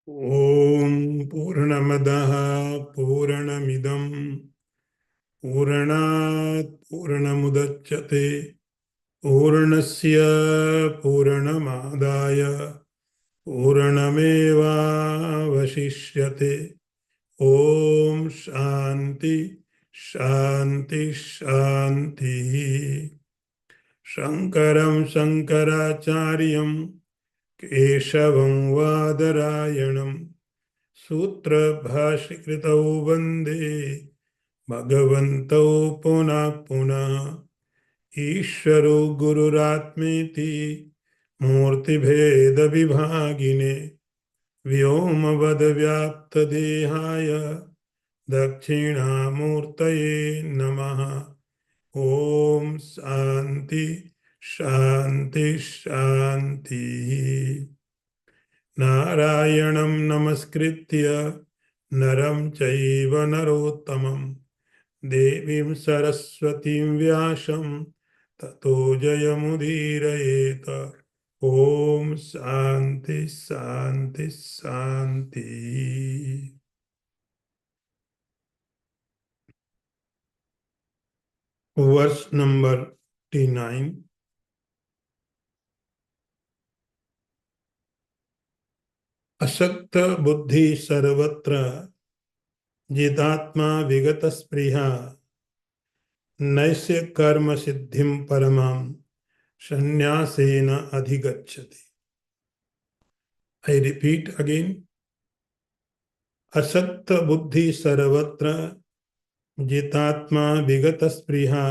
ॐ पूर्णमदः पूर्णमिदं पूर्णात् पूर्णमुदच्यते पूर्णस्य पूर्णमादाय पूर्णमेवावशिष्यते। ॐ शान्ति शान्ति शान्तिः। शङ्करं शङ्कराचार्यं केशवं वादरायणं सूत्रभाष्यकृतौ वन्दे भगवन्तौ पुनः पुनः। ईश्वरो गुरुरात्मेति मूर्तिभेदविभागिने व्योमवद्व्याप्तदेहाय दक्षिणामूर्तये नमः। ॐ शान्ति शान्ति शान्तिः। नारायणं नमस्कृत्य नरं चैव नरोत्तमं देवीं सरस्वतीं व्यासं ततो जयमुदीरयेत। ॐ शान्ति शान्ति शान्तिः। Verse number 39. असक्त बुद्धि सर्वत्र जितात्मा विगत स्पृहा नैष्य कर्म सिद्धिं परमां संन्यासेन अधिगच्छति. I repeat again. असक्त बुद्धि सर्वत्र जितात्मा विगत स्पृहा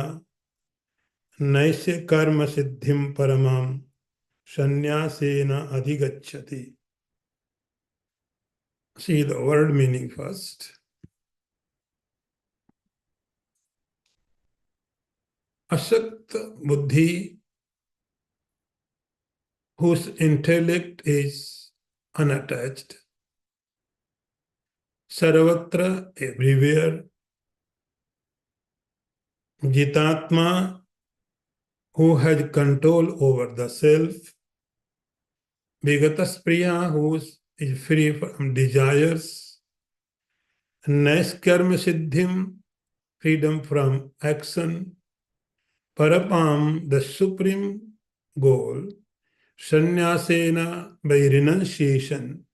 नैष्य कर्म सिद्धिं परमां संन्यासेन अधिगच्छति. See the word meaning first. Asakta buddhi, whose intellect is unattached, sarvatra, everywhere, jitatma, who has control over the self, vigataspriya, who is free from desires, naiskarma siddhim, freedom from action, parapam, the supreme goal, sannyasena, by renunciation,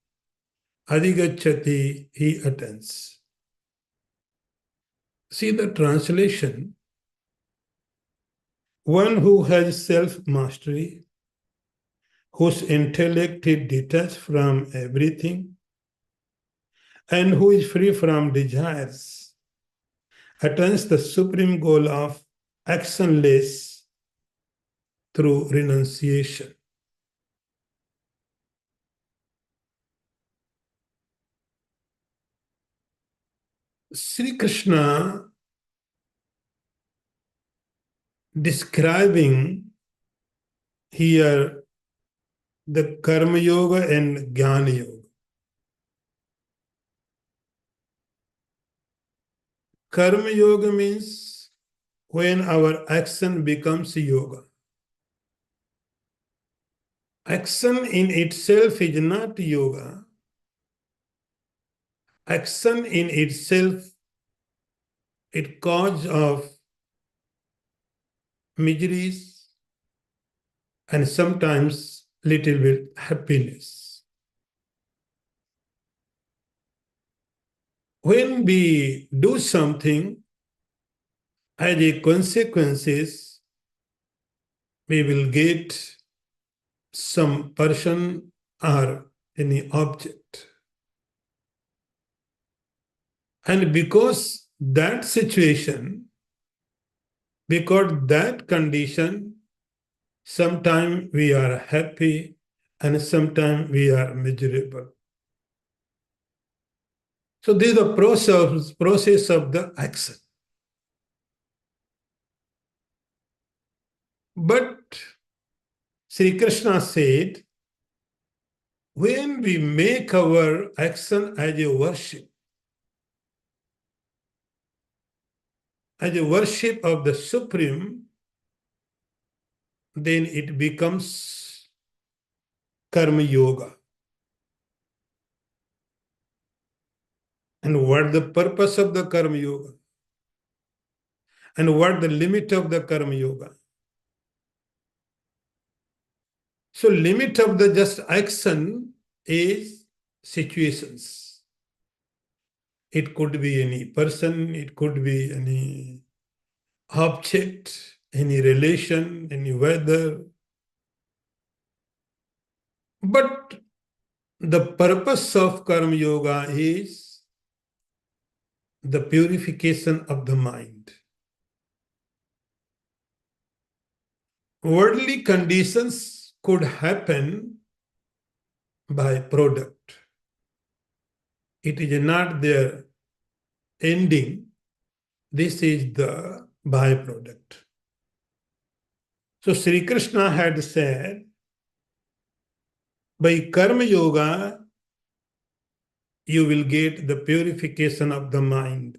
adhigacchati, he attains. See the translation. One who has self-mastery, whose intellect is detached from everything, and who is free from desires, attains the supreme goal of actionless through renunciation. Sri Krishna describing here the Karma Yoga and Jnana Yoga. Karma Yoga means when our action becomes yoga. Action in itself is not yoga. Action in itself is cause of miseries and sometimes little bit happiness. When we do something, as a consequences, we will get some person or any object. And because that situation, because that condition, sometimes we are happy and sometimes we are miserable. So this is the process of the action. But Sri Krishna said, when we make our action as a worship of the Supreme, then it becomes Karma Yoga. And what the purpose of the Karma Yoga? And what the limit of the Karma Yoga? So limit of the just action is situations. It could be any person, it could be any object, any relation, any weather. But the purpose of Karma Yoga is the purification of the mind. Worldly conditions could happen by product. It is not their ending. This is the byproduct. So Sri Krishna had said, by Karma Yoga, you will get the purification of the mind.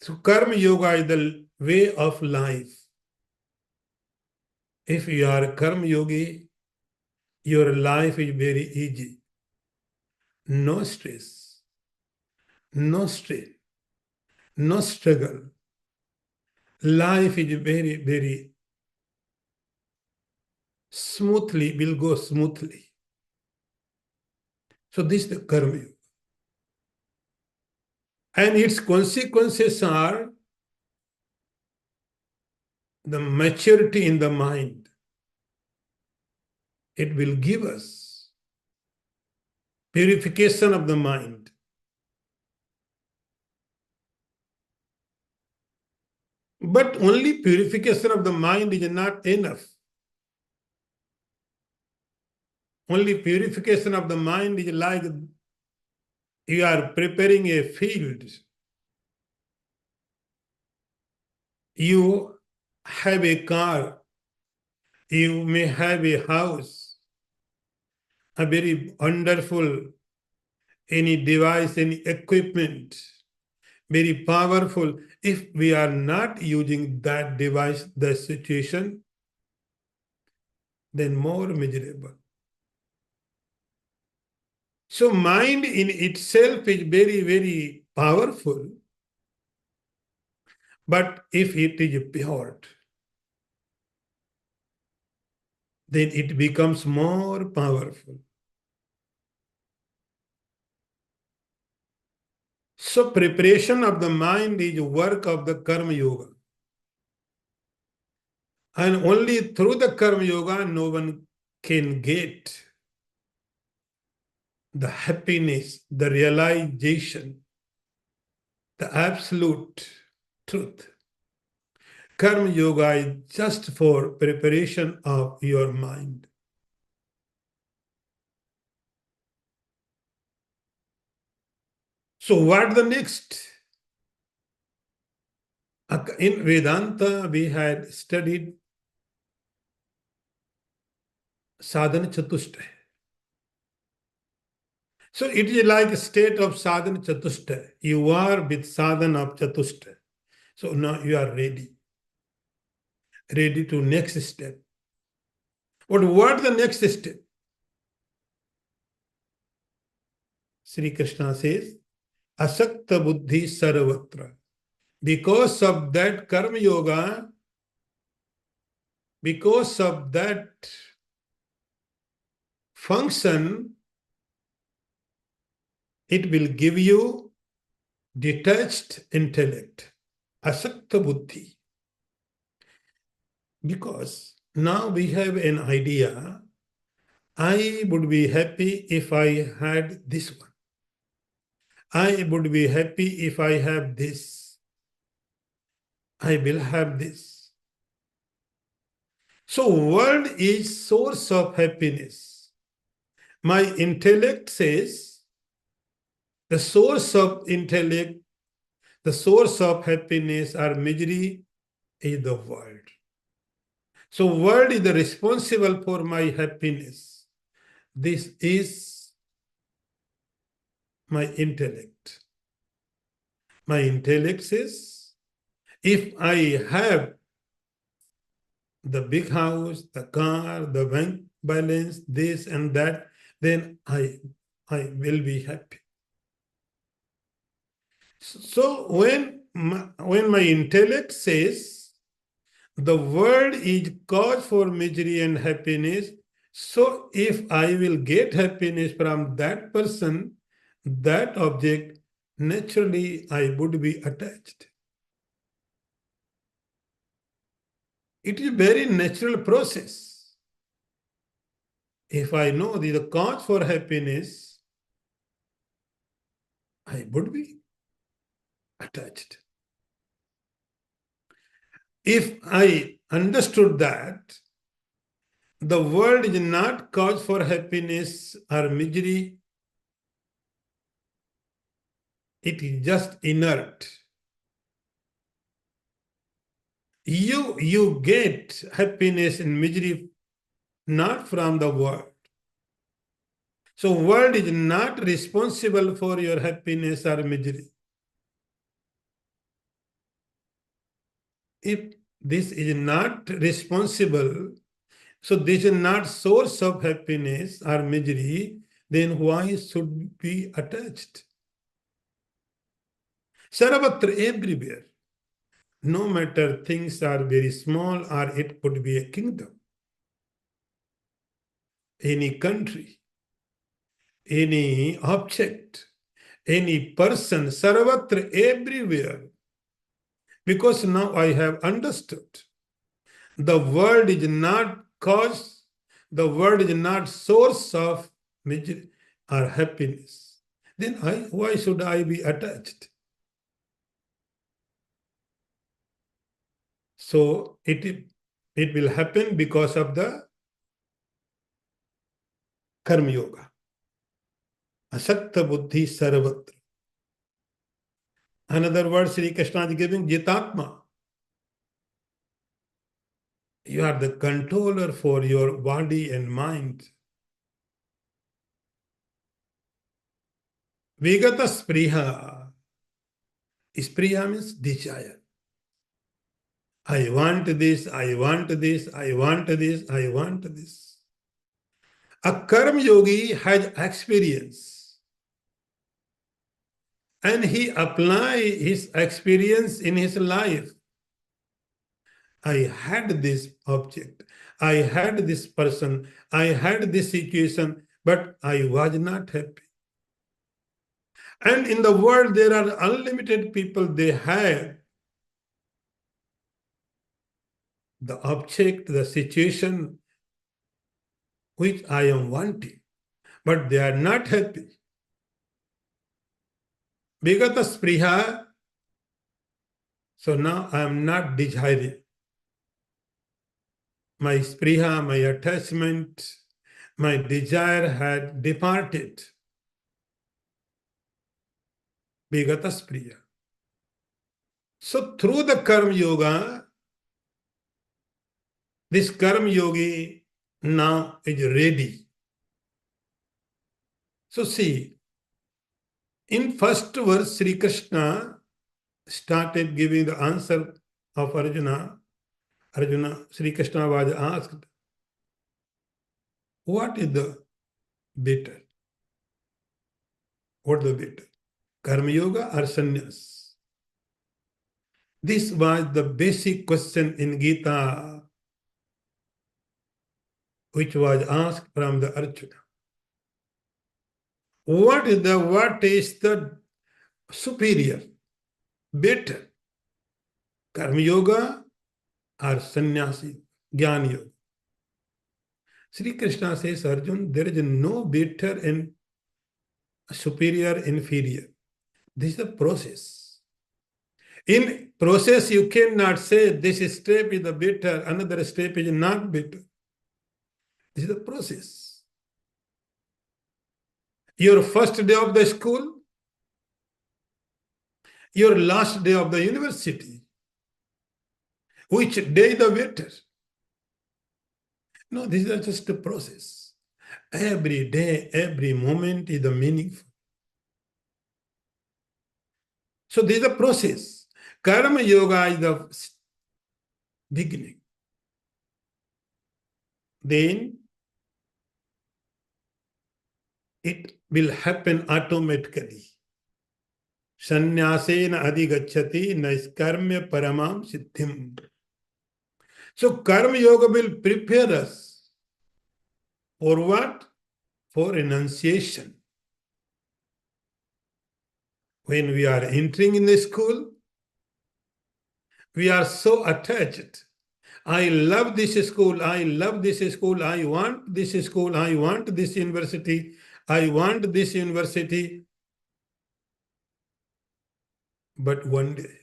So Karma Yoga is the way of life. If you are a Karma Yogi, your life is very easy. No stress, no strain, no struggle. Life is very, very smoothly, will go smoothly. So this is the Karma Yoga. And its consequences are the maturity in the mind. It will give us purification of the mind. But only purification of the mind is not enough. Only purification of the mind is like you are preparing a field. You have a car. You may have a house, a very wonderful, any device, any equipment, very powerful. If we are not using that device, the situation, then more miserable. So mind in itself is very, very powerful. But if it is pure, then it becomes more powerful. So preparation of the mind is work of the Karma Yoga. And only through the Karma Yoga, no one can get the happiness, the realization, the absolute truth. Karma Yoga is just for preparation of your mind. So what the next? In Vedanta, we had studied sadhana chatushtaya. So it is like a state of sadhana chatushtaya. You are with sadhana of chatushtaya. So now you are ready to next step. But what the next step? Sri Krishna says, asakta buddhi sarvatra. Because of that karma yoga, because of that function, it will give you detached intellect, asakta buddhi. Because now we have an idea, I would be happy if I had this one. I would be happy if I have this. I will have this. So world is source of happiness. My intellect says the source of intellect, the source of happiness or misery is the world. So world is the responsible for my happiness. This is my intellect. My intellect says, if I have the big house, the car, the bank balance, this and that, then I will be happy. So when my intellect says the world is cause for misery and happiness, so if I will get happiness from that person, that object, naturally I would be attached. It is a very natural process. If I know the cause for happiness, I would be attached. If I understood that the world is not cause for happiness or misery, it is just inert. You get happiness and misery not from the world. So world is not responsible for your happiness or misery. If this is not responsible, so this is not source of happiness or misery, then why should be attached? Sarvatra, everywhere. No matter things are very small or it could be a kingdom, any country, any object, any person, sarvatra, everywhere. Because now I have understood the world is not cause, the world is not source of misery or happiness. Then why should I be attached? So it will happen because of the karma yoga. Asakta buddhi sarvatra. Another word Sri Krishna is giving, jitatma. You are the controller for your body and mind. Vigata spriha. Spriha means desire. I want this, I want this, I want this, I want this. A karma yogi has experience and he apply his experience in his life. I had this object, I had this person, I had this situation, but I was not happy. And in the world, there are unlimited people, they have the object, the situation which I am wanting, but they are not happy. Vigata spriha, so now I am not desiring. My spriha, my attachment, my desire had departed. Vigata spriha. So through the karma yoga, this karma yogi now is ready. So see, in first verse, Sri Krishna started giving the answer of Arjuna. Arjuna, Sri Krishna was asked, what is the better? What is the better? Karma yoga or sannyas? This was the basic question in Gita which was asked from the Arjuna. What is the superior, better? Karma yoga or sannyasi, jnana yoga? Sri Krishna says, Arjun, there is no better and superior, inferior. This is the process. In process, you cannot say this step is the better, another step is not better. This is the process. Your first day of the school, your last day of the university. Which day the better? No, this is just a process. Every day, every moment is the meaningful. So this is a process. Karma yoga is the beginning. Then it will happen automatically. Sannyasena adhigacchati naiskarmya paramam siddhim. So karma yoga will prepare us for what? For renunciation. When we are entering in the school, we are so attached. I love this school. I love this school. I want this school. I want this university. I want this university. But one day,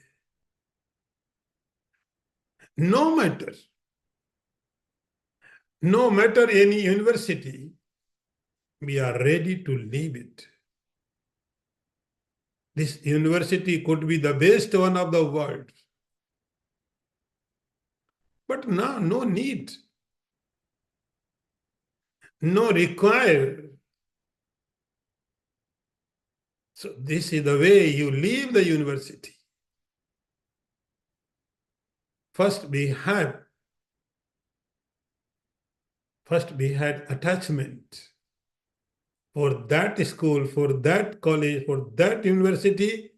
no matter any university, we are ready to leave it. This university could be the best one of the world. But now, no need. No require. So this is the way you leave the university. First we had attachment for that school, for that college, for that university,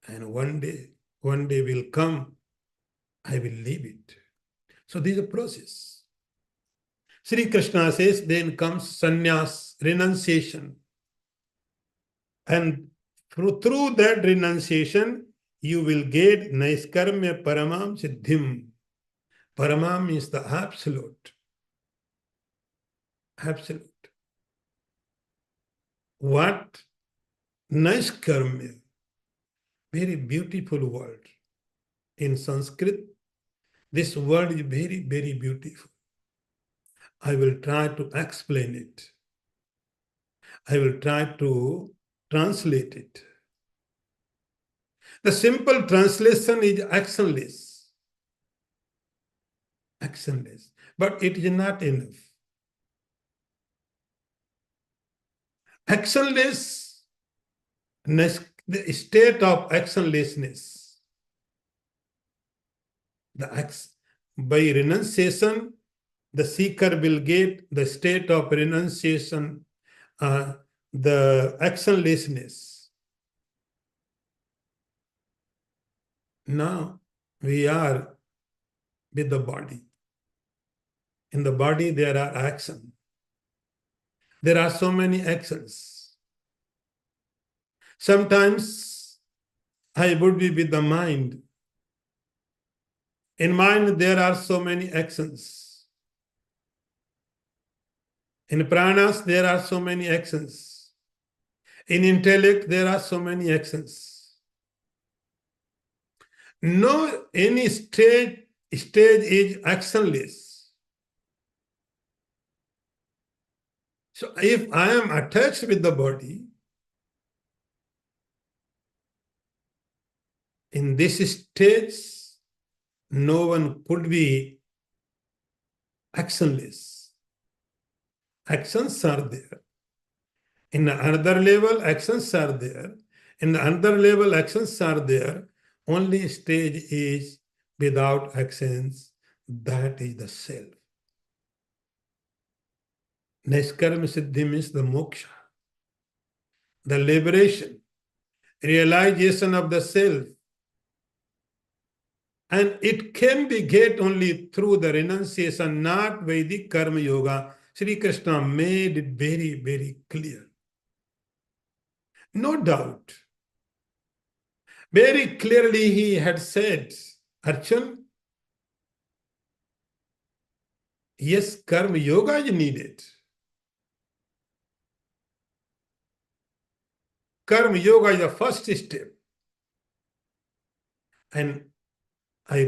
and one day will come, I will leave it. So this is a process. Sri Krishna says, then comes sannyas, renunciation. And through that renunciation, you will get naiskarmya paramam siddhim. Paramam means the absolute. Absolute. What? Naiskarmya. Very beautiful word. In Sanskrit, this word is very, very beautiful. I will try to explain it. I will try to translate it. The simple translation is actionless. Actionless. But it is not enough. Actionless, the state of actionlessness. By renunciation, the seeker will get the state of renunciation, the actionlessness. Now we are with the body. In the body there are actions. There are so many actions. Sometimes I would be with the mind. In mind there are so many actions. In pranas there are so many actions. In intellect there are so many actions. No any stage is actionless. So if I am attached with the body, in this stage, no one could be actionless. Actions are there. In another level, actions are there. In another level, actions are there. Only stage is without actions. That is the self. Naiskarma siddhi means the moksha, the liberation, realization of the self. And it can be get only through the renunciation, not Vedic karma yoga. Sri Krishna made it very, very clear. No doubt. Very clearly he had said, Arjun, yes, karma yoga is needed. Karma yoga is the first step. And I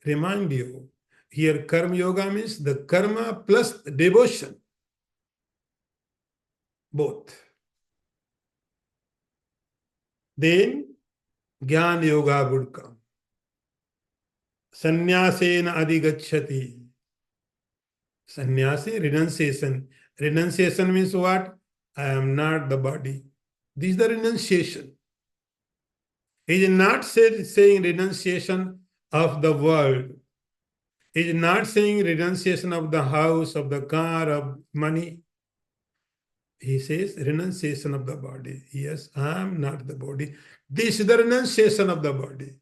remind you, here karma yoga means the karma plus devotion. Both. Then Jnana yoga would come. Sannyasena adhigacchati. Sannyasi, renunciation. Renunciation means what? I am not the body. This is the renunciation. He is not saying renunciation of the world. He is not saying renunciation of the house, of the car, of money. He says renunciation of the body. Yes, I am not the body. This is the renunciation of the body.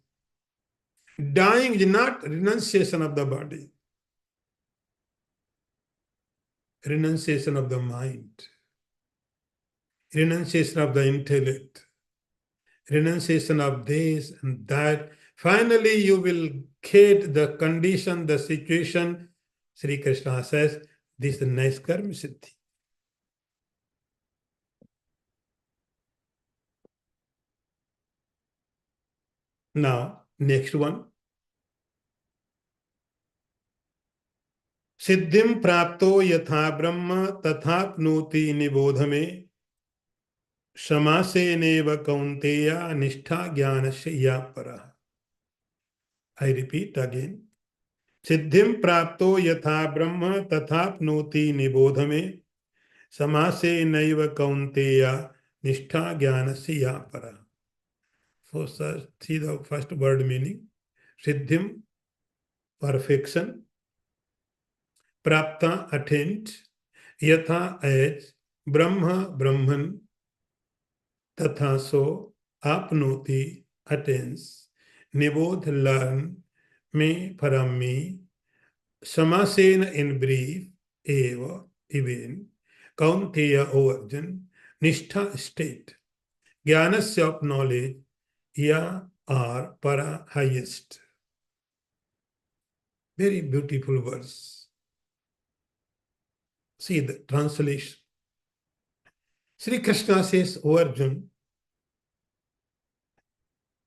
Dying is not renunciation of the body. Renunciation of the mind. Renunciation of the intellect. Renunciation of this and that. Finally, you will get the condition, the situation. Sri Krishna says, this is the nice karma siddhi. Now, next one. सिद्धिं प्राप्तो यथा ब्रह्म तथाप्नोति निबोध में समासेनेव कौन्तेय निष्ठा ज्ञानस्य या परः. I repeat again. सिद्धिं प्राप्तो यथा ब्रह्म तथाप्नोति निबोध में समासेनैव कौन्तेय निष्ठा ज्ञानस्य या परः. So, see the first word meaning. Siddhim, perfection. Prapta, attained. Yatha, as. Brahma, Brahman. Tatha, so. Apnoti, attains. Nibodh, learn. Me, from me. Samasena, in brief. Eva, even. Kaunteya, O Arjun. Nishtha, state. Jnanasya, of knowledge. Ya, or para, highest. Very beautiful verse. See the translation. Sri Krishna says, O Arjun,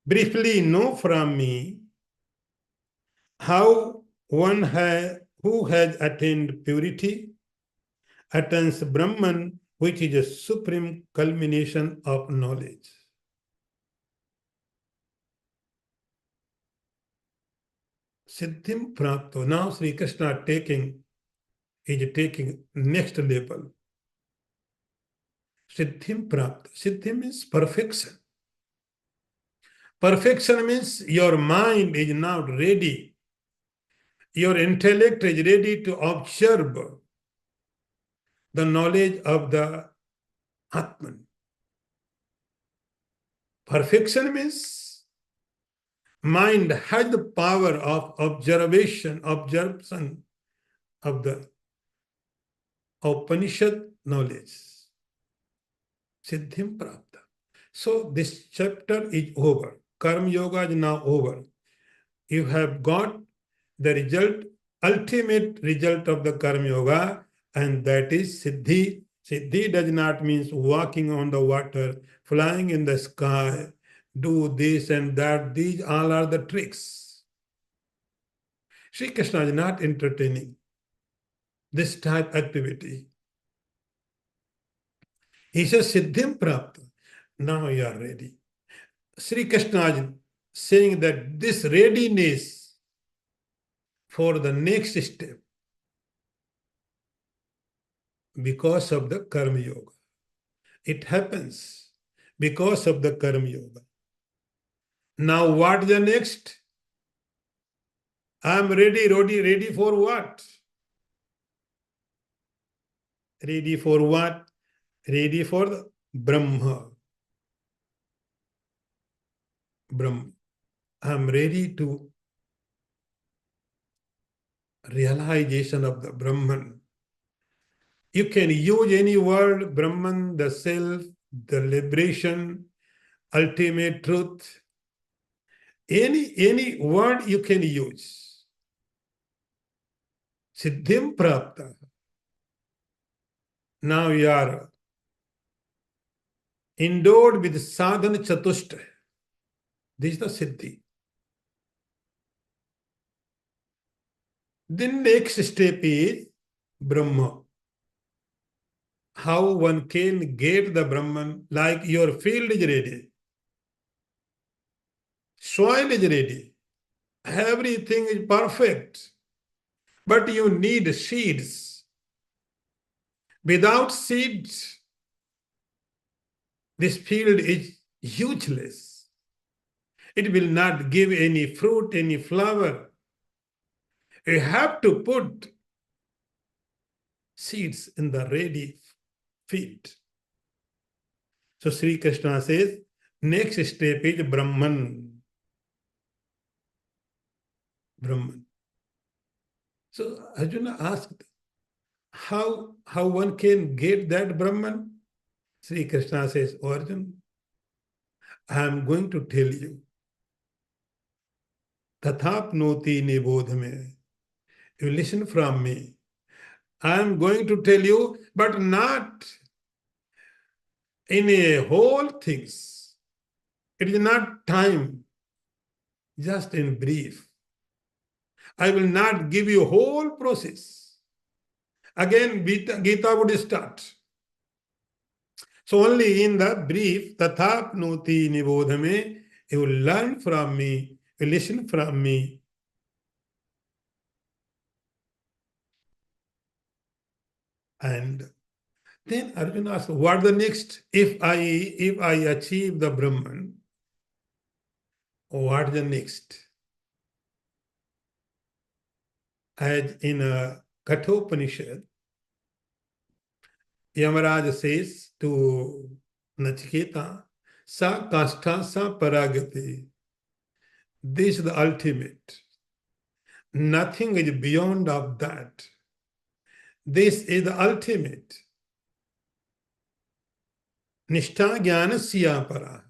briefly know from me how one who has attained purity attains Brahman, which is a supreme culmination of knowledge. Siddhim prapto. Now Sri Krishna is taking next level. Siddhim prapto. Siddhim means perfection. Perfection means your mind is now ready. Your intellect is ready to observe the knowledge of the Atman. Perfection means mind has the power of observation of the Upanishad knowledge. Siddhim prapta. So this chapter is over. Karma Yoga is now over. You have got the result, ultimate result of the Karma Yoga, and that is Siddhi. Siddhi does not mean walking on the water, flying in the sky, do this and that. These all are the tricks. Sri Krishna is not entertaining this type activity. He says, Siddhim prapta. Now you are ready. Sri Krishna is saying that this readiness for the next step because of the Karma Yoga. It happens because of the Karma Yoga. Now what the next? I am ready for what? Ready for what? Ready for the Brahma. Brahma. I am ready to realization of the Brahman. You can use any word, Brahman, the self, the liberation, ultimate truth. Any word you can use. Siddhim prapta. Now you are endowed with sadhana chatushta. This is the siddhi. Then next step is Brahma. How one can get the Brahman, like your field is ready. Soil is ready. Everything is perfect. But you need seeds. Without seeds, this field is useless. It will not give any fruit, any flower. You have to put seeds in the ready field. So Sri Krishna says, next step is Brahman. Brahman. So Arjuna asked, how one can get that Brahman? Sri Krishna says, oh Arjuna, I am going to tell you. Tathapnoti nibodhame. You listen from me. I am going to tell you, but not in a whole things. It is not time, just in brief. I will not give you whole process. Again, Gita would start. So only in the brief, tathapnoti nibodhame, you will learn from me, you listen from me. And then Arjuna asks, what the next? If I achieve the Brahman, what the next? As in a Kathopanishad, Yamaraj says to Nachiketa, sa kastha sa paragati. This is the ultimate. Nothing is beyond of that. This is the ultimate. Nishtha jnana siya para.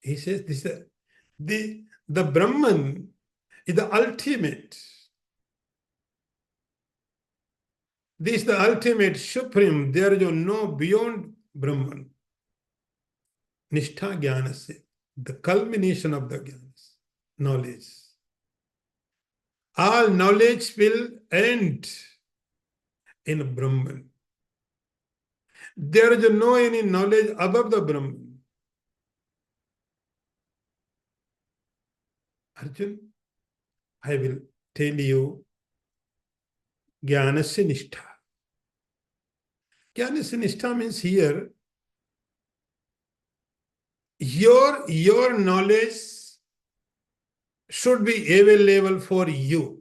He says this is the Brahman is the ultimate. This is the ultimate supreme. There is no beyond Brahman. Nishtha jnana se, the culmination of the jnanas, knowledge. All knowledge will end in Brahman. There is no any knowledge above the Brahman. Arjun, I will tell you Jnanasya Nishtha. Jnanasya Nishtha means here, your knowledge should be available for you.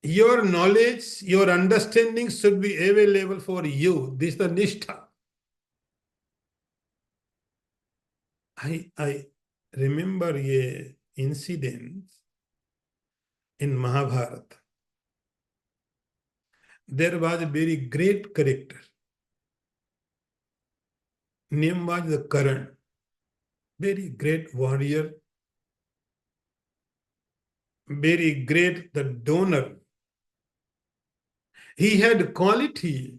Your knowledge, your understanding should be available for you. This is the Nishtha. I remember a incident in Mahabharata. There was a very great character. Name was the Karan. Very great warrior. Very great the donor. He had quality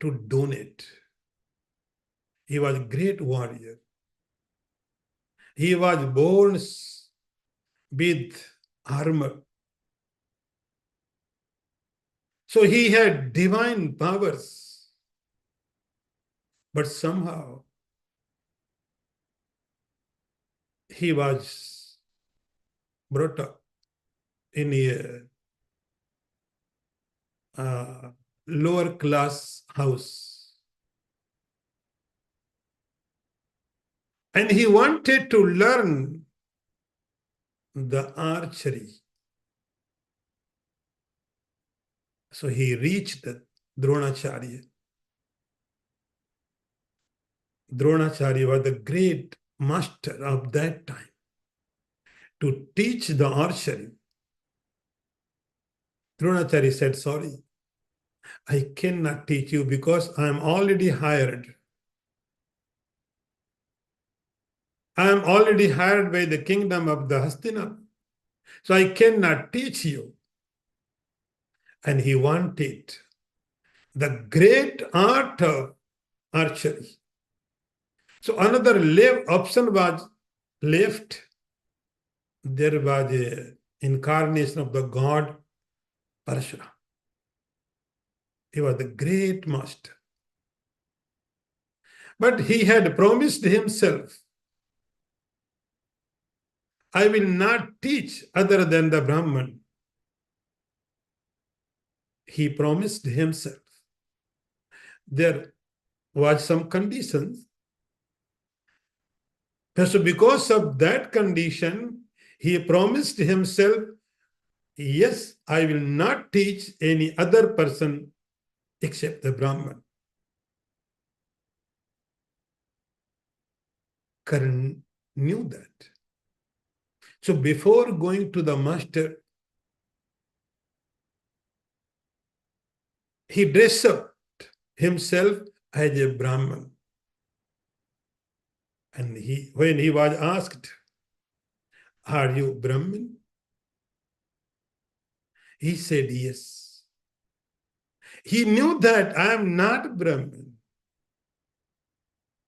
to donate. He was a great warrior. He was born with armor. So he had divine powers. But somehow he was brought up in a lower class house. And he wanted to learn the archery. So he reached Dronacharya. Dronacharya was the great master of that time to teach the archery. Dronacharya said, sorry, I cannot teach you because I am already hired. I am already hired by the kingdom of the Hastinapur. So I cannot teach you. And he wanted the great art of archery. So another option was left. There was an incarnation of the god Parashurama. He was the great master. But he had promised himself, I will not teach other than the Brahman. He promised himself. There was some conditions. So because of that condition, he promised himself, yes, I will not teach any other person except the Brahman. Karan knew that. So before going to the master, he dressed up himself as a Brahman. And when he was asked, "Are you Brahmin?" He said, "Yes." He knew that I am not Brahmin.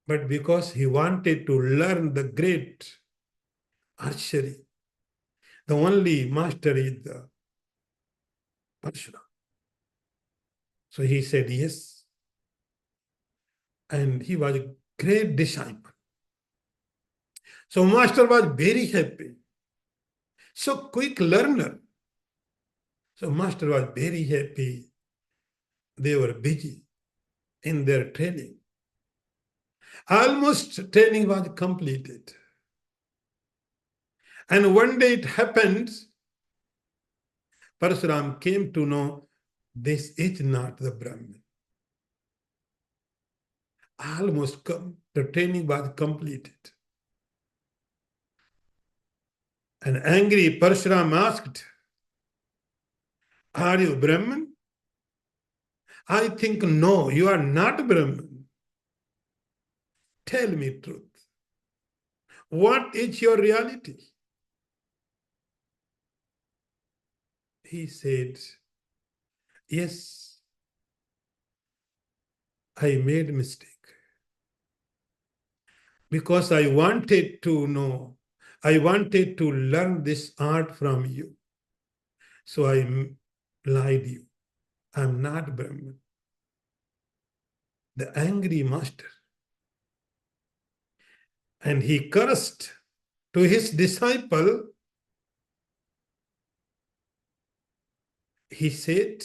But because he wanted to learn the great archery, the only master is the Parshurama. So he said yes. And he was a great disciple. So master was very happy. So quick learner. So master was very happy. They were busy in their training. Almost training was completed. And one day it happened, Parasuram came to know this is not the Brahman. Almost the training was completed. An angry Parasuram asked, "Are you Brahman?" I think, "No, you are not Brahman. Tell me truth. What is your reality?" He said, "Yes, I made a mistake. Because I wanted to know, I wanted to learn this art from you. So I lied you. I'm not Brahman." The angry master. And he cursed to his disciple. He said,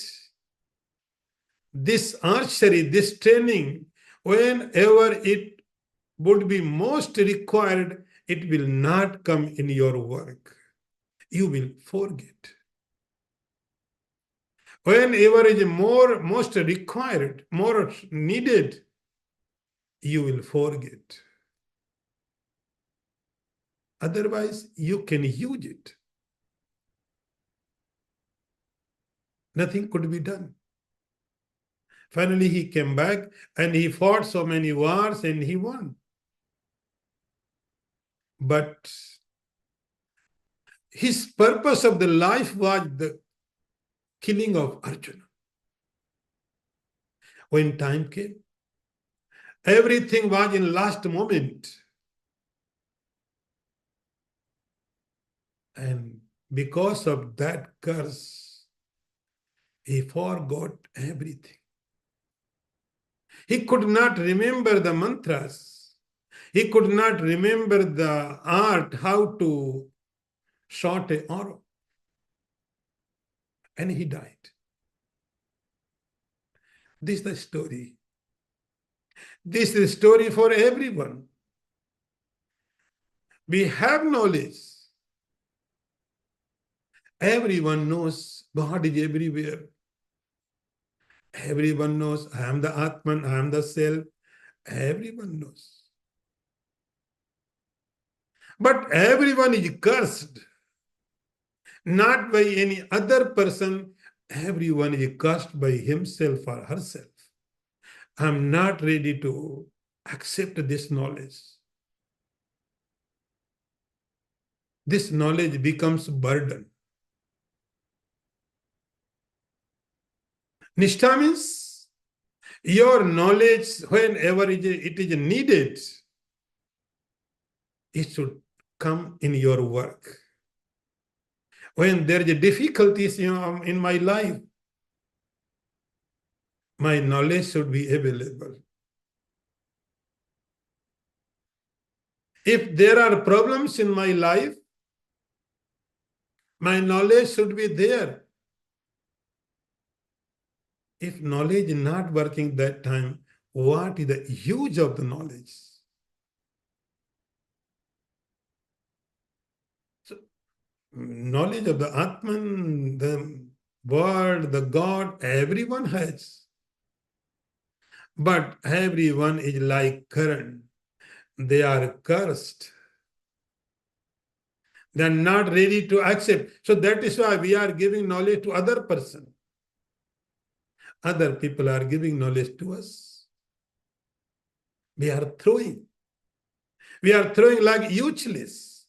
"This archery, this training, whenever it would be most required, it will not come in your work. You will forget. Whenever it is most required, more needed, you will forget. Otherwise, you can use it. Nothing could be done." Finally, he came back and he fought so many wars and he won. But his purpose of the life was the killing of Arjuna. When time came, everything was in last moment. And because of that curse, he forgot everything. He could not remember the mantras. He could not remember the art, how to shot an arrow. And he died. This is the story. This is a story for everyone. We have knowledge. Everyone knows God is everywhere. Everyone knows I am the Atman, I am the self. Everyone knows. But everyone is cursed. Not by any other person. Everyone is cursed by himself or herself. I'm not ready to accept this knowledge. This knowledge becomes burden. Nishtha means your knowledge, whenever it is needed, it should come in your work. When there is difficulties in my life, my knowledge should be available. If there are problems in my life, my knowledge should be there. If knowledge is not working that time, what is the use of the knowledge? So Knowledge of the Atman, the word, the God, everyone has. But everyone is like current. They are cursed. They are not ready to accept. So that is why we are giving knowledge to other person. Other people are giving knowledge to us. We are throwing. We are throwing like useless,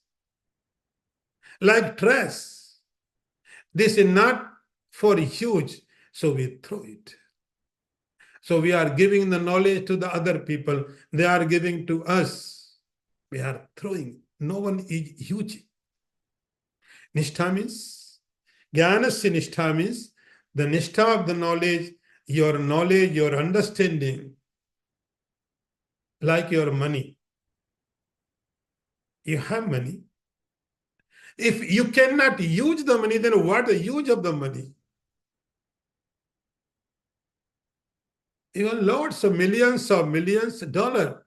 like trash. This is not for huge, so we throw it. So we are giving the knowledge to the other people. They are giving to us. We are throwing. No one is huge. Nishtha means, Jnanasya Nishtha means the Nishtha of the knowledge, your understanding, like your money. You have money. If you cannot use the money, then what the use of the money? Even lots of millions of dollars.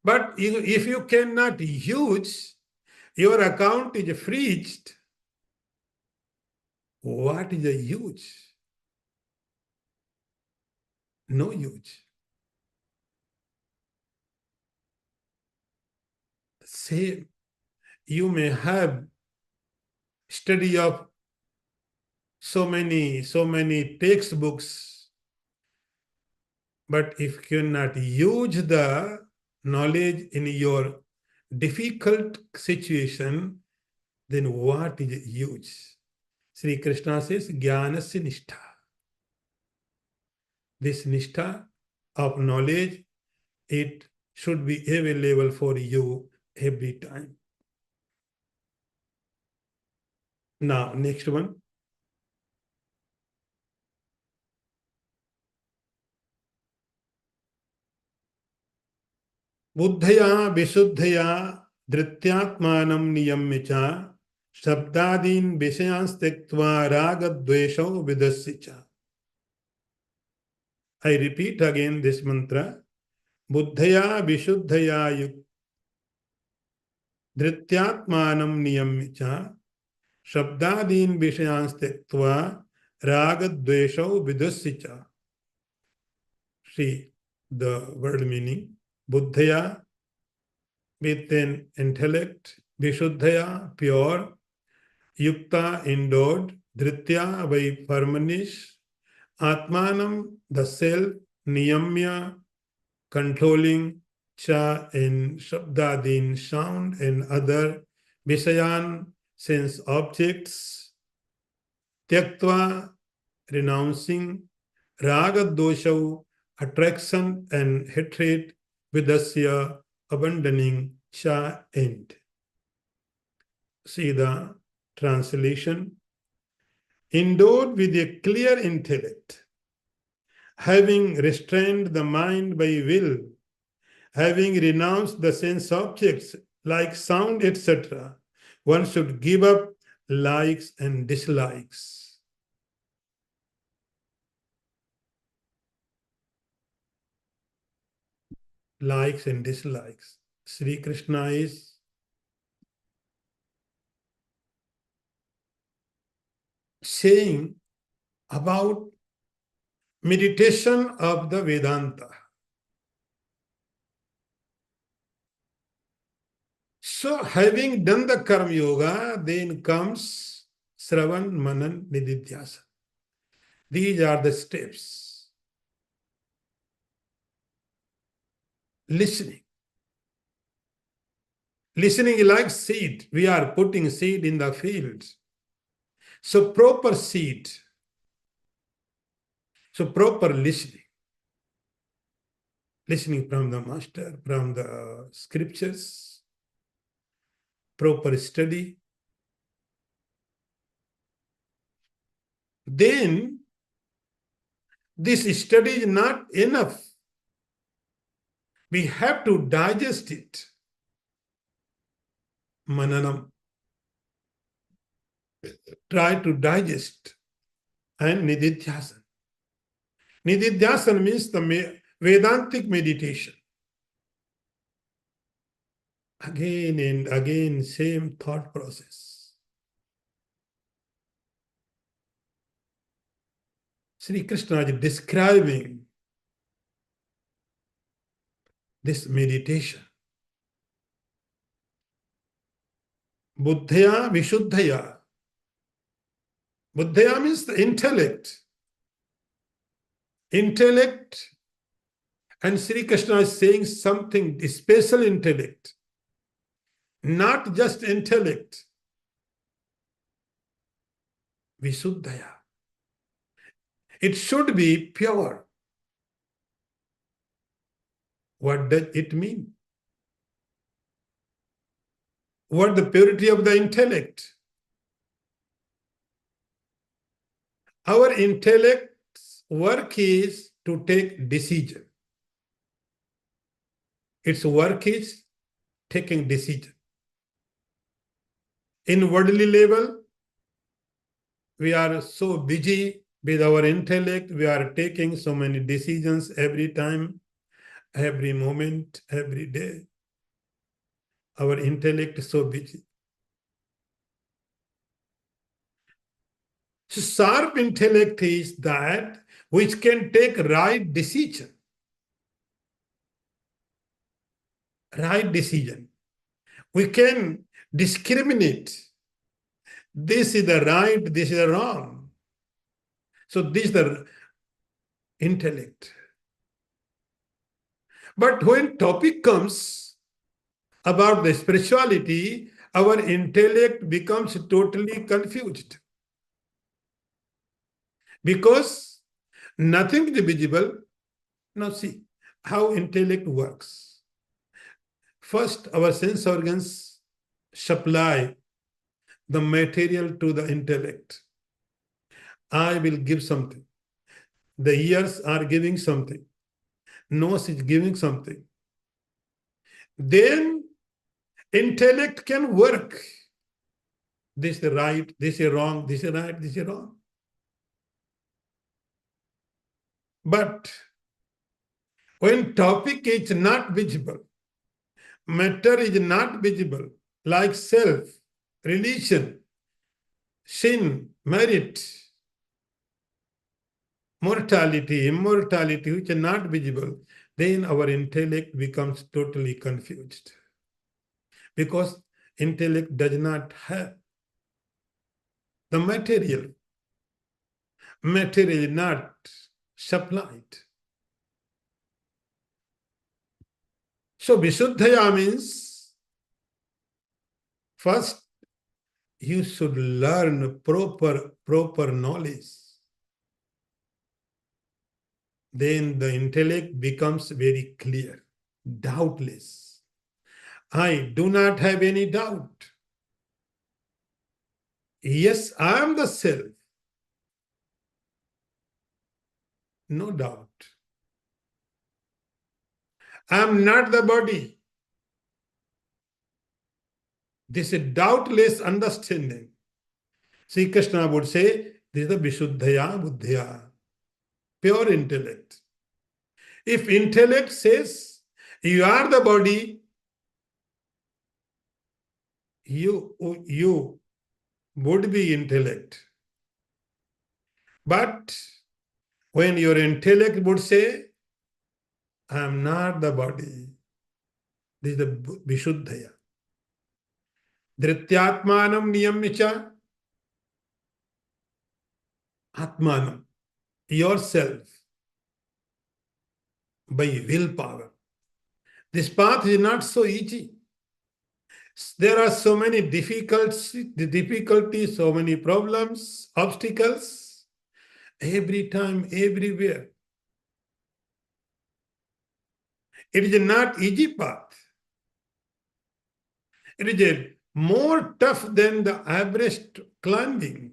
But if you cannot use, your account is freezed. What is the use? No use. Same. You may have study of so many textbooks, but if you cannot use the knowledge in your difficult situation, then what is use? Sri Krishna says, Jnanasya Nishtha. This Nishtha of knowledge, it should be available for you every time. Now, next one. बुद्धया विशुद्धया धृत्यात्मानं नियम्य च शब्दादीन् विषयान् त्यक्त्वा रागद्वेषौ विदस्य च. I repeat again this mantra. बुद्धया विशुद्धया धृत्यात्मानं नियम्य च शब्दादीन् विषयान् त्यक्त्वा रागद्वेषौ विदस्य च. See the word meaning. Buddhaya, with an intellect, Vishuddhaya, pure, Yukta, endowed, Dhritya, by firmness, Atmanam, the self, Niyamya, controlling, Cha, in Shabdadin, sound, and other, Visayan, sense objects, Tyaktva, renouncing, Raga Doshau, attraction and hatred, Vidasya, abandoning, Cha, end. See the translation. Endowed with a clear intellect, having restrained the mind by will, having renounced the sense objects like sound, etc., one should give up likes and dislikes. Likes and dislikes. Sri Krishna is saying about meditation of the Vedanta. So having done the Karma Yoga, then comes Sravan, Manan, Nididhyasa. These are the steps. Listening. Listening is like seed. We are putting seed in the fields. So proper seed. So proper listening. Listening from the master, from the scriptures. Proper study. Then this study is not enough. We have to digest it. Mananam. Try to digest. And Nididhyasana. Nididhyasana means the Vedantic meditation. Again and again, same thought process. Sri Krishna is describing this meditation. Buddhaya Vishuddhaya. Buddhaya means the intellect. Intellect, and Sri Krishna is saying something, special intellect. Not just intellect. Vishuddhaya. It should be pure. What does it mean? What the purity of the intellect? Our intellect's work is to take decision. Its work is taking decision. In worldly level, we are so busy with our intellect, we are taking so many decisions every time, every moment, every day. Our intellect is so busy. So sharp intellect is that which can take right decision. Right decision. We can discriminate. This is the right, this is the wrong. So this is the intellect. But when topic comes about the spirituality, our intellect becomes totally confused. Because nothing is visible. Now see how intellect works. First, our sense organs supply the material to the intellect. I will give something. The ears are giving something. Nose is giving something. Then intellect can work. This is right, this is wrong, this is right, this is wrong. But when topic is not visible, matter is not visible, like self, religion, sin, merit, mortality, immortality, which are not visible, then our intellect becomes totally confused. Because intellect does not have the material. Material is not supplied. So Vishuddhaya means first you should learn proper knowledge. Then the intellect becomes very clear, doubtless. I do not have any doubt. Yes, I am the self. No doubt. I am not the body. This is doubtless understanding. Sri Krishna would say, this is the Vishuddhaya Buddhya, pure intellect. If intellect says, you are the body, you would be intellect. But when your intellect would say, I am not the body, this is the Vishuddhaya. Dhrityatmanam niyamya atmanam, yourself, by willpower. This path is not so easy. There are so many difficulties, so many problems, obstacles, every time, everywhere. It is not easy path. It is a more tough than the Everest climbing.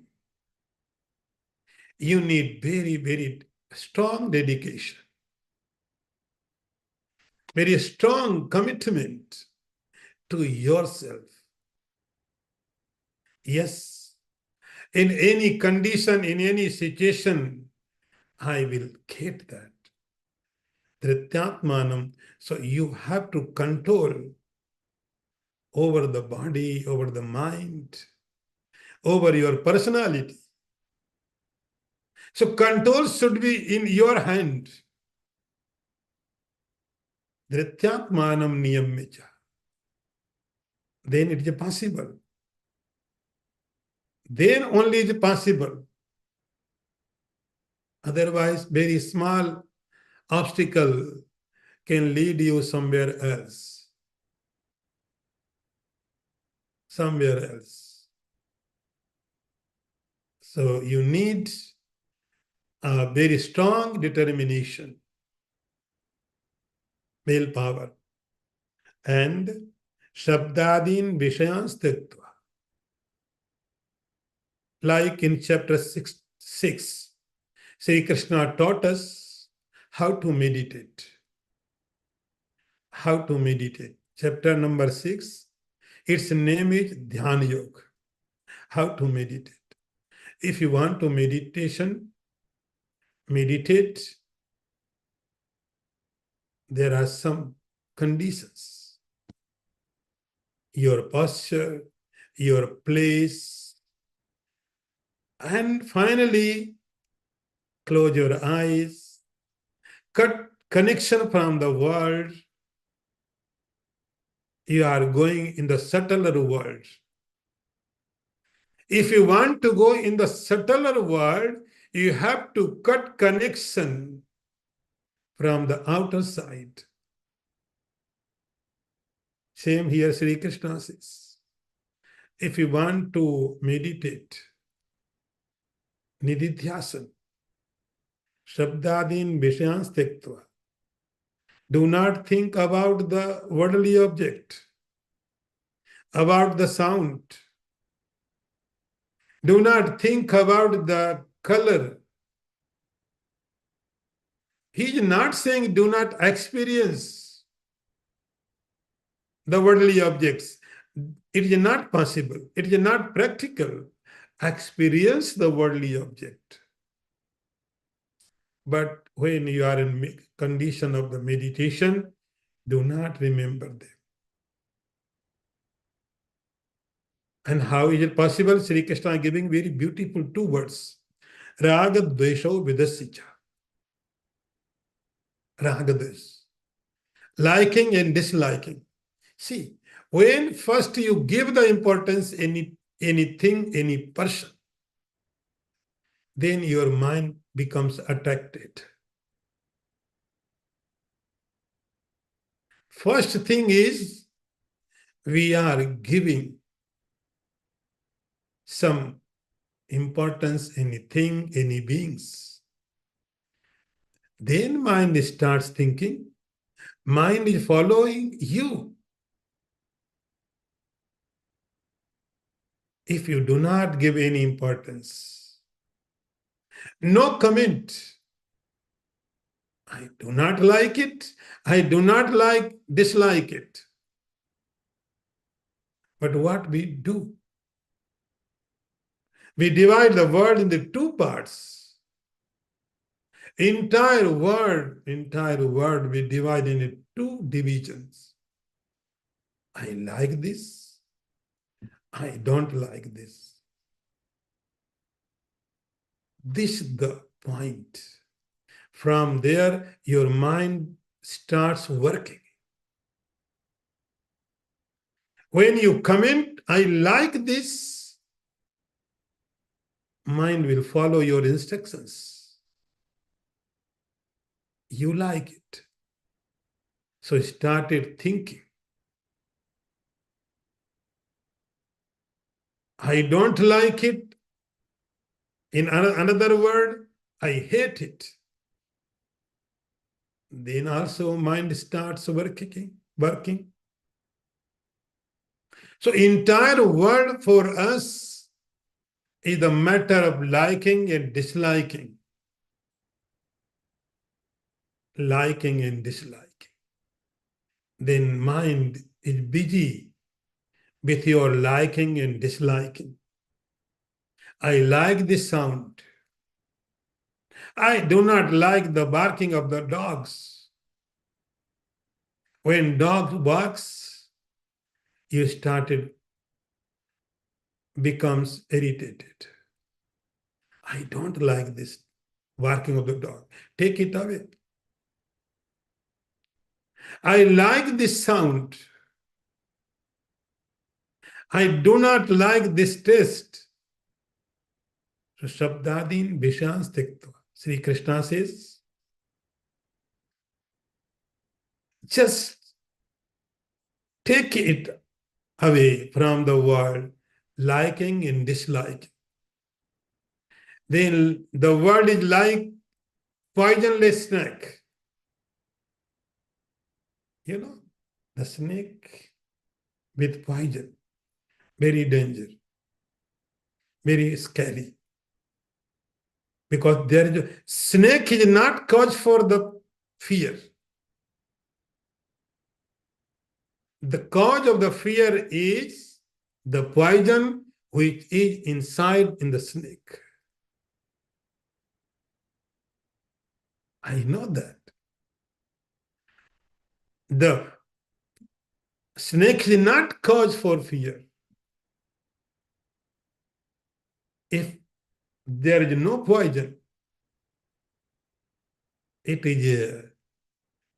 You need very, very strong dedication, very strong commitment to yourself. Yes, in any condition, in any situation, I will get that. Dhrityatmanam. So you have to control over the body, over the mind, over your personality. So control should be in your hand. Dhrityatmanam niyammecha. Then it is possible. Then only is possible. Otherwise, very small obstacle can lead you somewhere else. Somewhere else. So you need a very strong determination, willpower, and shabdadin vishayans tattva. Like in chapter 6, Sri Krishna taught us how to meditate. How to meditate. Chapter number 6, its name is Dhyan Yoga. How to meditate. If you want to meditate, there are some conditions. Your posture, your place, and finally, close your eyes, cut connection from the world. You are going in the subtler world. If you want to go in the subtler world, you have to cut connection from the outer side. Same here, Sri Krishna says. If you want to meditate, nididhyasana, shabdadin vishayans tektva. Do not think about the worldly object, about the sound. Do not think about the color. He is not saying do not experience the worldly objects. It is not possible. It is not practical. Experience the worldly object. But when you are in condition of the meditation, do not remember them. And how is it possible? Sri Krishna is giving very beautiful two words. Raga dvesho vidasya. Raga dvesh. Liking and disliking. See, when first you give the importance anything, any person, then your mind becomes attracted. First thing is, we are giving some importance, anything, any beings. Then mind starts thinking, mind is following you. If you do not give any importance, no comment. I do not like it. I do not dislike it. But what we do? We divide the world into two parts. Entire world we divide into two divisions. I like this. I don't like this. This is the point. From there, your mind starts working. When you comment, I like this, mind will follow your instructions. You like it. So started thinking. I don't like it. In another word, I hate it. Then also mind starts working. So entire world for us is a matter of liking and disliking. Liking and disliking. Then mind is busy with your liking and disliking. I like this sound. I do not like the barking of the dogs. When dog barks, you started becomes irritated. I don't like this barking of the dog. Take it away. I like this sound. I do not like this taste. So Shabdadin Vishans Tektva. Sri Krishna says, just take it away from the world, liking and disliking. Then the world is like poisonless snake. You know, the snake with poison, very dangerous, very scary. Because there is snake is not cause for the fear. The cause of the fear is the poison which is inside in the snake. I know that. The snake is not cause for fear. If there is no poison, it is a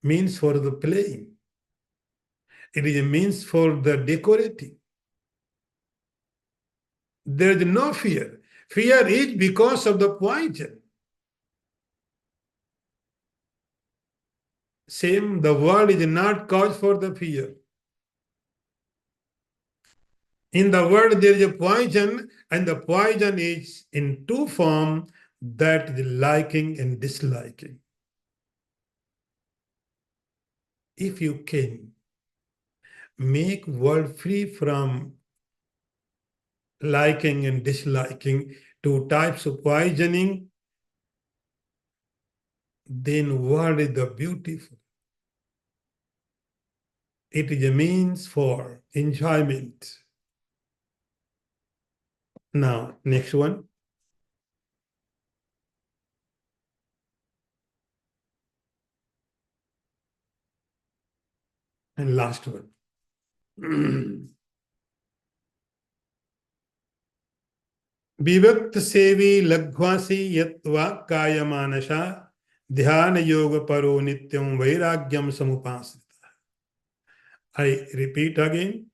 means for the playing. It is a means for the decorating. There is no fear. Fear is because of the poison. Same, the world is not cause for the fear. In the world, there is a poison, and the poison is in two forms, that is liking and disliking. If you can make world free from liking and disliking, two types of poisoning, then world is the beautiful. It is a means for enjoyment. Now, next one. And last one. विभक्त सेवी लघ्वासी यत्वा कायमानसा ध्यान योग परो नित्यं वैराग्यम समुपाश्रिता. I repeat again.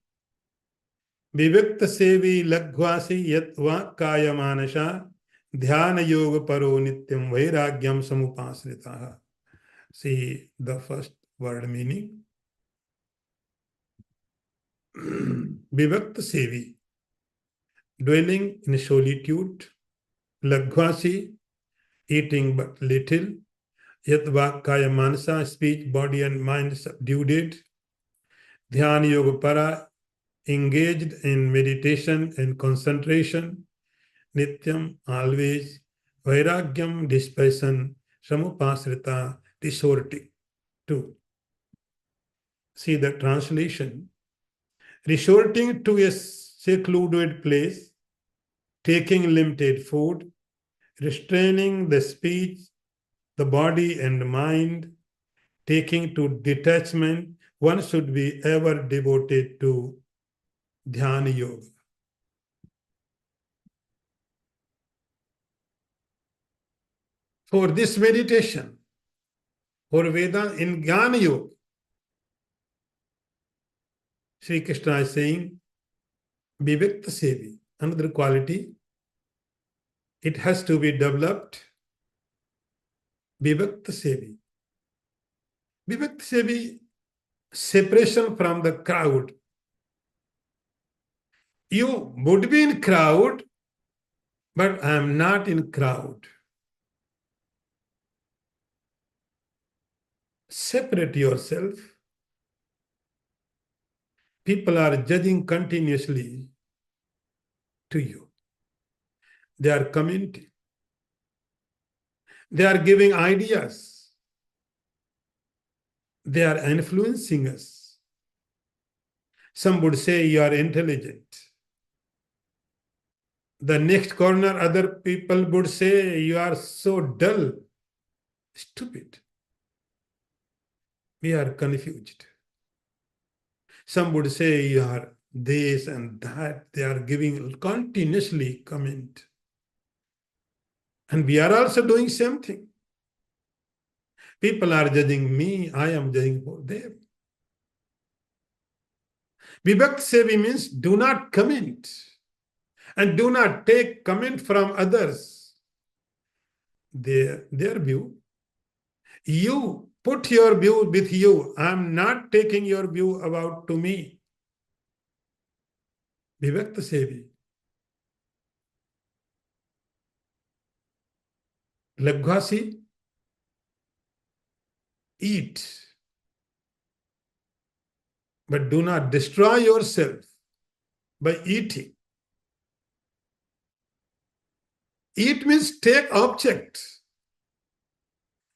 विभक्त सेवी लघ्वासी यत्वा कायमानसा ध्यान योग परो नित्यं वैराग्यम समुपाश्रिता. See the first word meaning. Vivakt Sevi, dwelling in solitude, Laghvasi, eating but little, Yatvak Kaya Manasa, speech, body and mind subdued, Dhyana Yoga Para, engaged in meditation and concentration, Nityam, always, Vairagyam, dispassion, Samupasrita, resorting. 2. See the translation. Resorting to a secluded place, taking limited food, restraining the speech, the body and mind, taking to detachment, one should be ever devoted to Dhyana Yoga. For this meditation, for Veda in Jnana Yoga, Sri Krishna is saying, Vivekta Sevi, another quality, it has to be developed. Vivekta Sevi. Vivekta Sevi, separation from the crowd. You would be in crowd, but I am not in crowd. Separate yourself. People are judging continuously to you. They are commenting. They are giving ideas. They are influencing us. Some would say you are intelligent. The next corner, other people would say you are so dull, stupid. We are confused. Some would say you are this and that. They are giving continuously comment. And we are also doing same thing. People are judging me, I am judging for them. Vibhakti Sevi means do not comment and do not take comment from others. Their view. You put your view with you. I am not taking your view about to me. Vibhakti Sevi. Laghvasi, eat, but do not destroy yourself by eating. Eat means take object.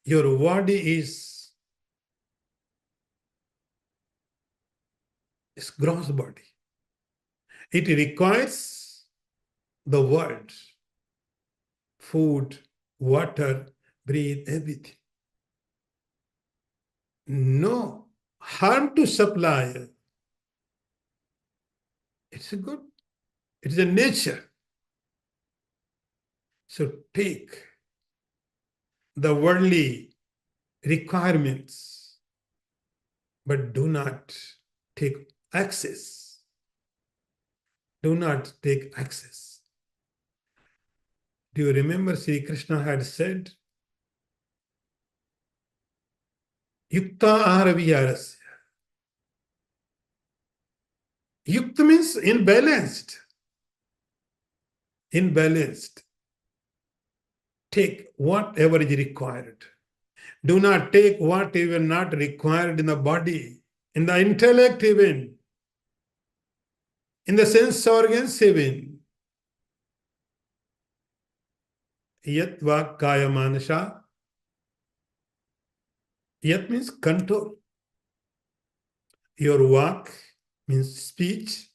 Your body is gross body. It requires the world, food, water, breathe, everything. No harm to supply. It's a good, it's a nature. So take the worldly requirements, but do not take excess. Do not take excess. Do you remember Sri Krishna had said, Yukta ahara viharasya. Yukta means imbalanced. Imbalanced. Take whatever is required. Do not take what is not required in the body, in the intellect even, in the sense organs even. Yat vak kaya manasha. Yat means control. Your vak means speech.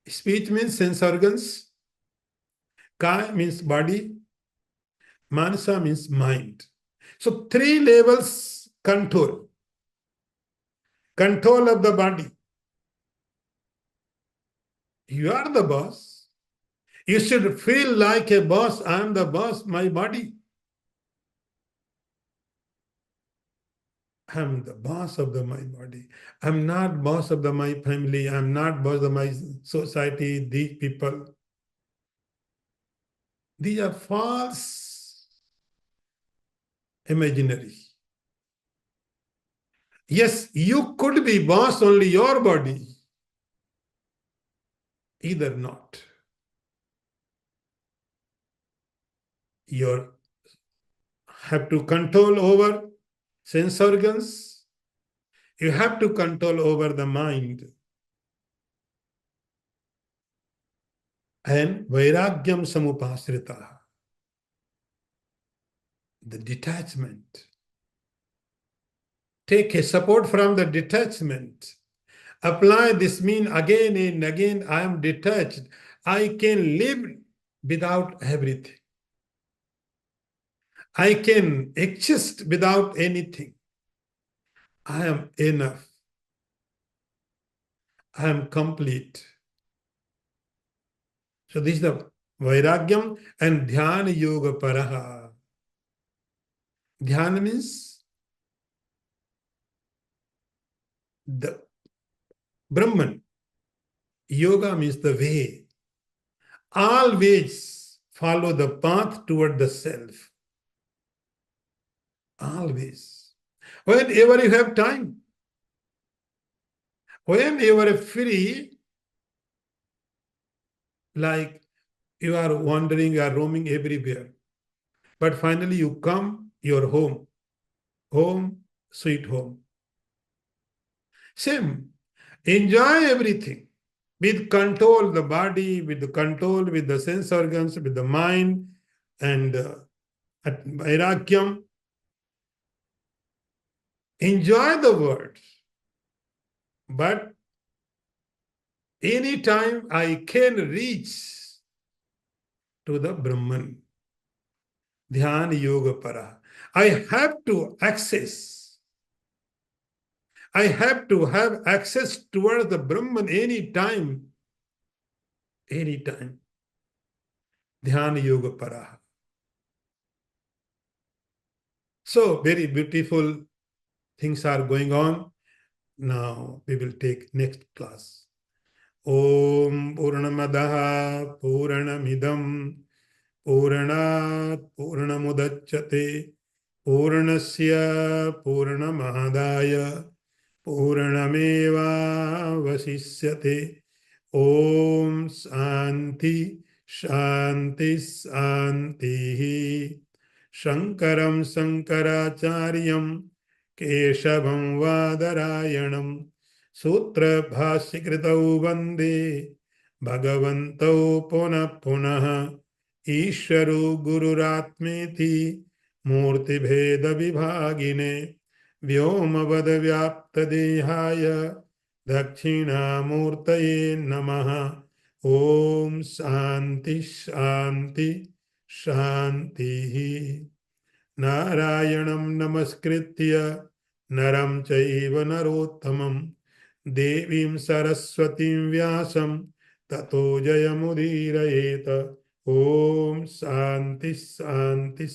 Speech means sense organs. Kaya means body. Manasa means mind. So 3 levels control. Control of the body. You are the boss. You should feel like a boss. I am the boss, my body. I am the boss of my body. I'm not boss of my family. I'm not boss of my society, these people. These are false, imaginary. Yes, you could be boss only your body. Either not. You have to control over sense organs. You have to control over the mind. And vairagyam samupasrita. The detachment. Take a support from the detachment. Apply this mean again and again. I am detached. I can live without everything. I can exist without anything. I am enough. I am complete. So this is the Vairagyam and Dhyana Yoga Paraha. Dhyana means the Brahman. Yoga means the way. Always follow the path toward the self. Always. Whenever you have time, whenever you are free, like you are wandering, you are roaming everywhere. But finally you come your home. Home, sweet home. Same. Enjoy everything. With control the body, with the control, with the sense organs, with the mind, and at Vairagyam. Enjoy the world. But anytime I can reach to the Brahman. Dhyana Yoga Para. I have to access. I have to have access towards the Brahman anytime. Anytime. Dhyan Yoga Paraha. So, very beautiful things are going on. Now, we will take next class. Om Purnamadaha Purnamidam Purnat Purnamudachyate Purnasya Purnamadaya Purnameva Vasishyate. Om Shanti Shanti Shanti. Shankaram Shankaracharyam Keshavam Vadarayanam Sutra Bhashyakritau Vande Bhagavantau Punah Punah Ishvaro Gururatmeti Murti Bheda Vibhagine Vyomavad Vyapta Dehaya Dakshina Namaha. Om Shanti Shanti Shanti. Narayanam Namaskritya Naram Chaiva Narottamam Devim Saraswatim Vyasam Tato Jayamudhirayeta. Om Shanti Shanti